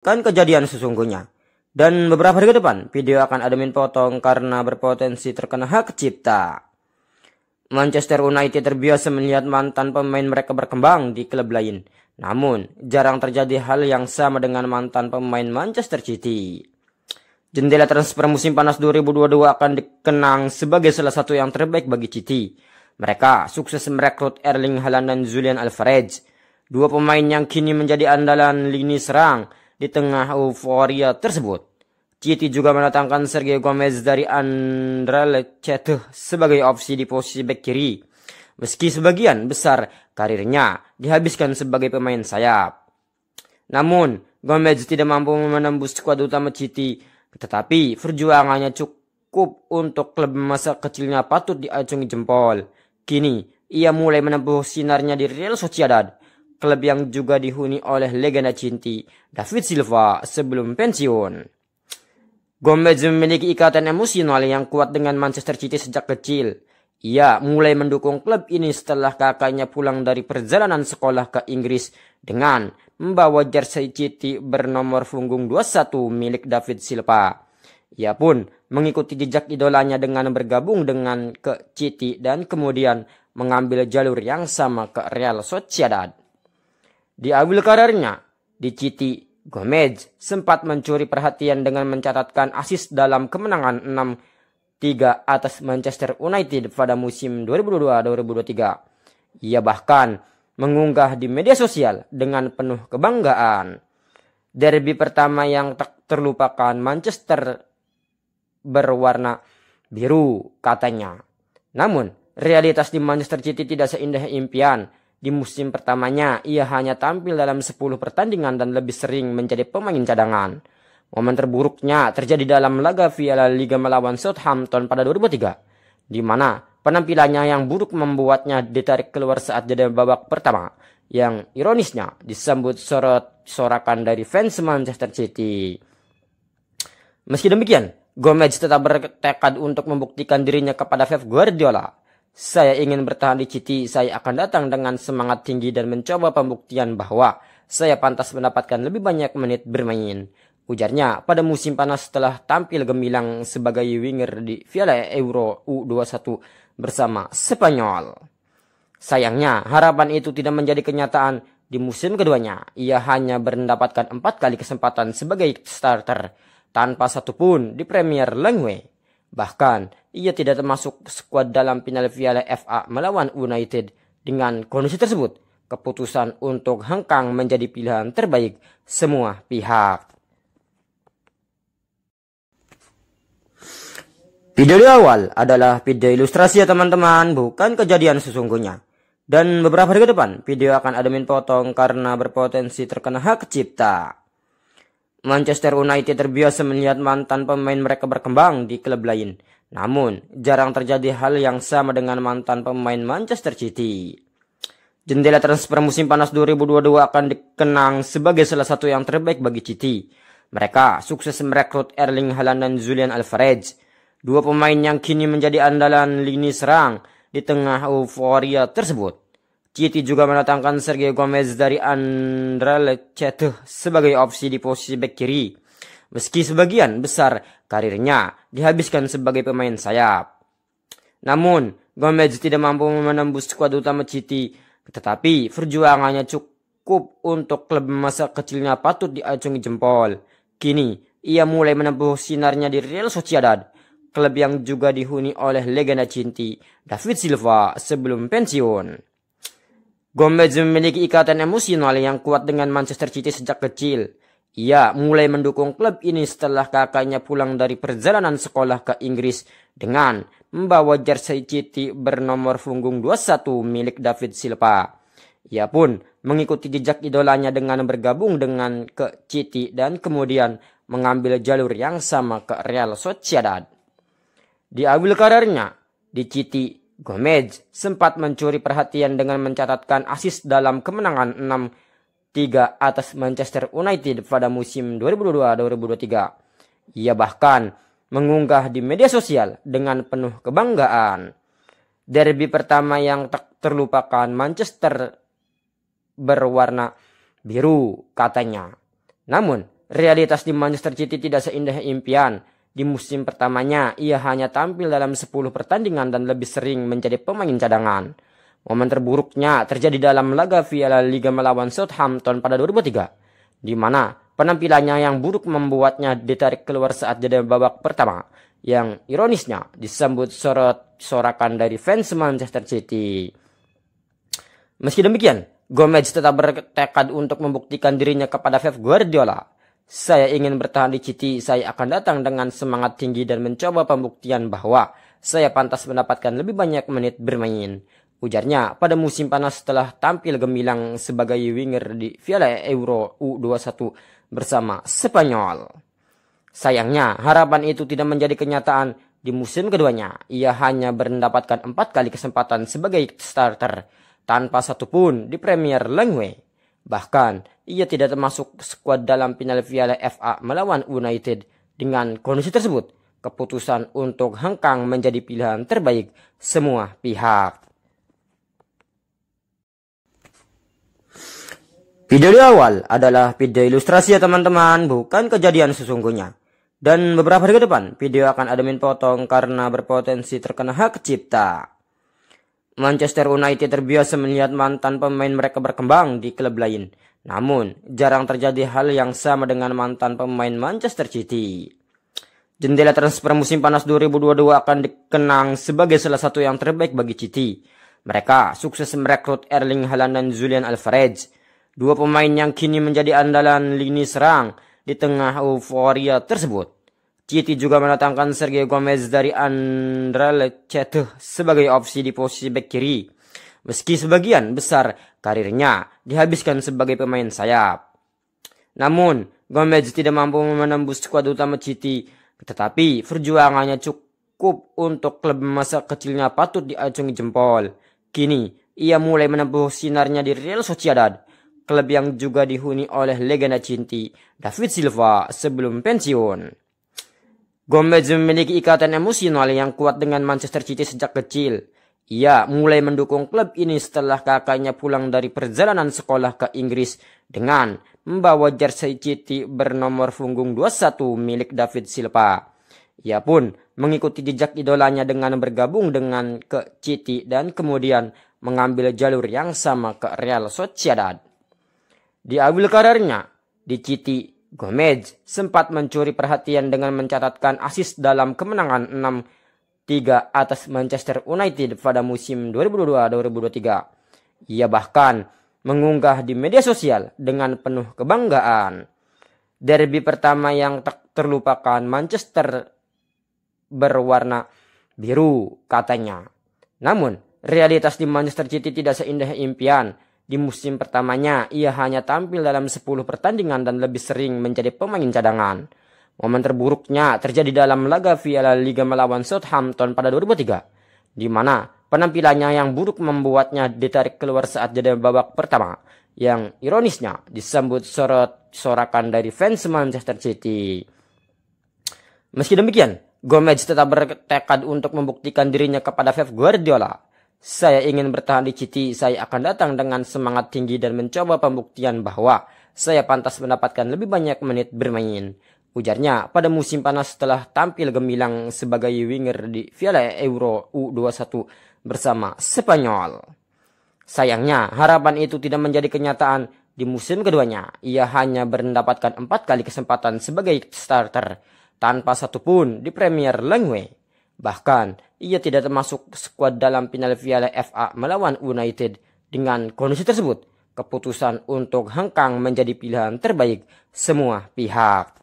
Kan kejadian sesungguhnya. Dan beberapa hari ke depan, video akan admin potong karena berpotensi terkena hak cipta. Manchester United terbiasa melihat mantan pemain mereka berkembang di klub lain. Namun, jarang terjadi hal yang sama dengan mantan pemain Manchester City. Jendela transfer musim panas 2022 akan dikenang sebagai salah satu yang terbaik bagi City. Mereka sukses merekrut Erling Haaland dan Julian Alvarez, dua pemain yang kini menjadi andalan lini serang di tengah euforia tersebut. City juga mendatangkan Sergio Gomez dari Anderlecht sebagai opsi di posisi bek kiri. Meski sebagian besar karirnya dihabiskan sebagai pemain sayap. Namun, Gomez tidak mampu menembus skuad utama City, tetapi perjuangannya cukup untuk klub masa kecilnya patut diacungi jempol. Kini, ia mulai menempuh sinarnya di Real Sociedad, klub yang juga dihuni oleh legenda City, David Silva, sebelum pensiun. Gomez memiliki ikatan emosional yang kuat dengan Manchester City sejak kecil. Ia mulai mendukung klub ini setelah kakaknya pulang dari perjalanan sekolah ke Inggris dengan membawa jersey City bernomor punggung 21 milik David Silva. Ia pun mengikuti jejak idolanya dengan bergabung dengan ke City dan kemudian mengambil jalur yang sama ke Real Sociedad. Di awal karirnya di City, Gomez sempat mencuri perhatian dengan mencatatkan assist dalam kemenangan 6-3 atas Manchester United pada musim 2022-2023. Ia bahkan mengunggah di media sosial dengan penuh kebanggaan. Derby pertama yang tak terlupakan, Manchester berwarna biru, katanya. Namun, realitas di Manchester City tidak seindah impian. Di musim pertamanya, ia hanya tampil dalam 10 pertandingan dan lebih sering menjadi pemain cadangan. Momen terburuknya terjadi dalam laga Piala Liga melawan Southampton pada 2003, di mana penampilannya yang buruk membuatnya ditarik keluar saat jeda babak pertama, yang ironisnya disambut sorakan dari fans Manchester City. Meski demikian, Gomez tetap bertekad untuk membuktikan dirinya kepada Pep Guardiola. Saya ingin bertahan di City, saya akan datang dengan semangat tinggi dan mencoba pembuktian bahwa saya pantas mendapatkan lebih banyak menit bermain, ujarnya pada musim panas setelah tampil gemilang sebagai winger di Piala Euro U21 bersama Spanyol. Sayangnya, harapan itu tidak menjadi kenyataan. Di musim keduanya, ia hanya mendapatkan 4 kali kesempatan sebagai starter, tanpa satupun di Premier League. Bahkan, ia tidak termasuk skuad dalam final Piala FA melawan United. Dengan kondisi tersebut, keputusan untuk hengkang menjadi pilihan terbaik semua pihak. Video di awal adalah video ilustrasi ya teman-teman, bukan kejadian sesungguhnya. Dan beberapa hari ke depan, video akan admin potong karena berpotensi terkena hak cipta. Manchester United terbiasa melihat mantan pemain mereka berkembang di klub lain. Namun, jarang terjadi hal yang sama dengan mantan pemain Manchester City. Jendela transfer musim panas 2022 akan dikenang sebagai salah satu yang terbaik bagi City. Mereka sukses merekrut Erling Haaland dan Julian Alvarez, dua pemain yang kini menjadi andalan lini serang di tengah euforia tersebut. City juga mendatangkan Sergio Gomez dari Anderlecht sebagai opsi di posisi bek kiri. Meski sebagian besar karirnya dihabiskan sebagai pemain sayap. Namun, Gomez tidak mampu menembus skuad utama City, tetapi perjuangannya cukup untuk klub masa kecilnya patut diacungi jempol. Kini, ia mulai menempuh sinarnya di Real Sociedad, klub yang juga dihuni oleh legenda City, David Silva, sebelum pensiun. Gomez memiliki ikatan emosional yang kuat dengan Manchester City sejak kecil. Ia mulai mendukung klub ini setelah kakaknya pulang dari perjalanan sekolah ke Inggris dengan membawa jersey City bernomor punggung 21 milik David Silva. Ia pun mengikuti jejak idolanya dengan bergabung dengan ke City dan kemudian mengambil jalur yang sama ke Real Sociedad. Di awal karirnya di City, Gomez sempat mencuri perhatian dengan mencatatkan assist dalam kemenangan 6-3 atas Manchester United pada musim 2022-2023. Ia bahkan mengunggah di media sosial dengan penuh kebanggaan. Derby pertama yang tak terlupakan, Manchester berwarna biru, katanya. Namun, realitas di Manchester City tidak seindah impian. Di musim pertamanya, ia hanya tampil dalam 10 pertandingan dan lebih sering menjadi pemain cadangan. Momen terburuknya terjadi dalam laga Piala Liga melawan Southampton pada 2003, di mana penampilannya yang buruk membuatnya ditarik keluar saat jeda babak pertama, yang ironisnya disambut sorakan dari fans Manchester City. Meski demikian, Gomez tetap bertekad untuk membuktikan dirinya kepada Pep Guardiola. Saya ingin bertahan di City, saya akan datang dengan semangat tinggi dan mencoba pembuktian bahwa saya pantas mendapatkan lebih banyak menit bermain. Ujarnya pada musim panas setelah tampil gemilang sebagai winger di Piala Euro U21 bersama Spanyol. Sayangnya, harapan itu tidak menjadi kenyataan. Di musim keduanya, ia hanya mendapatkan 4 kali kesempatan sebagai starter, tanpa satupun di Premier League. Bahkan, ia tidak termasuk skuad dalam final Piala FA melawan United. Dengan kondisi tersebut, keputusan untuk hengkang menjadi pilihan terbaik semua pihak. Video di awal adalah video ilustrasi ya teman-teman, bukan kejadian sesungguhnya. Dan beberapa hari ke depan, video akan admin potong karena berpotensi terkena hak cipta. Manchester United terbiasa melihat mantan pemain mereka berkembang di klub lain. Namun, jarang terjadi hal yang sama dengan mantan pemain Manchester City. Jendela transfer musim panas 2022 akan dikenang sebagai salah satu yang terbaik bagi City. Mereka sukses merekrut Erling Haaland dan Julian Alvarez, dua pemain yang kini menjadi andalan lini serang di tengah euforia tersebut. City juga mendatangkan Sergio Gomez dari Anderlecht sebagai opsi di posisi bek kiri. Meski sebagian besar karirnya dihabiskan sebagai pemain sayap. Namun, Gomez tidak mampu menembus skuad utama City, tetapi perjuangannya cukup untuk klub masa kecilnya patut diacungi jempol. Kini, ia mulai menempuh sinarnya di Real Sociedad, klub yang juga dihuni oleh legenda City, David Silva, sebelum pensiun. Gomez memiliki ikatan emosional yang kuat dengan Manchester City sejak kecil. Ia mulai mendukung klub ini setelah kakaknya pulang dari perjalanan sekolah ke Inggris dengan membawa jersey City bernomor punggung 21 milik David Silva. Ia pun mengikuti jejak idolanya dengan bergabung dengan ke City dan kemudian mengambil jalur yang sama ke Real Sociedad. Di awal karirnya di City, Gomez sempat mencuri perhatian dengan mencatatkan assist dalam kemenangan 6-3 atas Manchester United pada musim 2022-2023. Ia bahkan mengunggah di media sosial dengan penuh kebanggaan. Derby pertama yang tak terlupakan, Manchester berwarna biru, katanya. Namun, realitas di Manchester City tidak seindah impian. Di musim pertamanya, ia hanya tampil dalam 10 pertandingan dan lebih sering menjadi pemain cadangan. Momen terburuknya terjadi dalam laga Piala Liga melawan Southampton pada 2003, di mana penampilannya yang buruk membuatnya ditarik keluar saat jeda babak pertama, yang ironisnya disambut sorakan dari fans Manchester City. Meski demikian, Gomez tetap bertekad untuk membuktikan dirinya kepada Pep Guardiola. Saya ingin bertahan di City, saya akan datang dengan semangat tinggi dan mencoba pembuktian bahwa saya pantas mendapatkan lebih banyak menit bermain. Ujarnya pada musim panas setelah tampil gemilang sebagai winger di Piala Euro U21 bersama Spanyol. Sayangnya, harapan itu tidak menjadi kenyataan. Di musim keduanya, ia hanya mendapatkan 4 kali kesempatan sebagai starter, tanpa satupun di Premier League. Bahkan, ia tidak termasuk skuad dalam final Piala FA melawan United. Dengan kondisi tersebut, keputusan untuk hengkang menjadi pilihan terbaik semua pihak.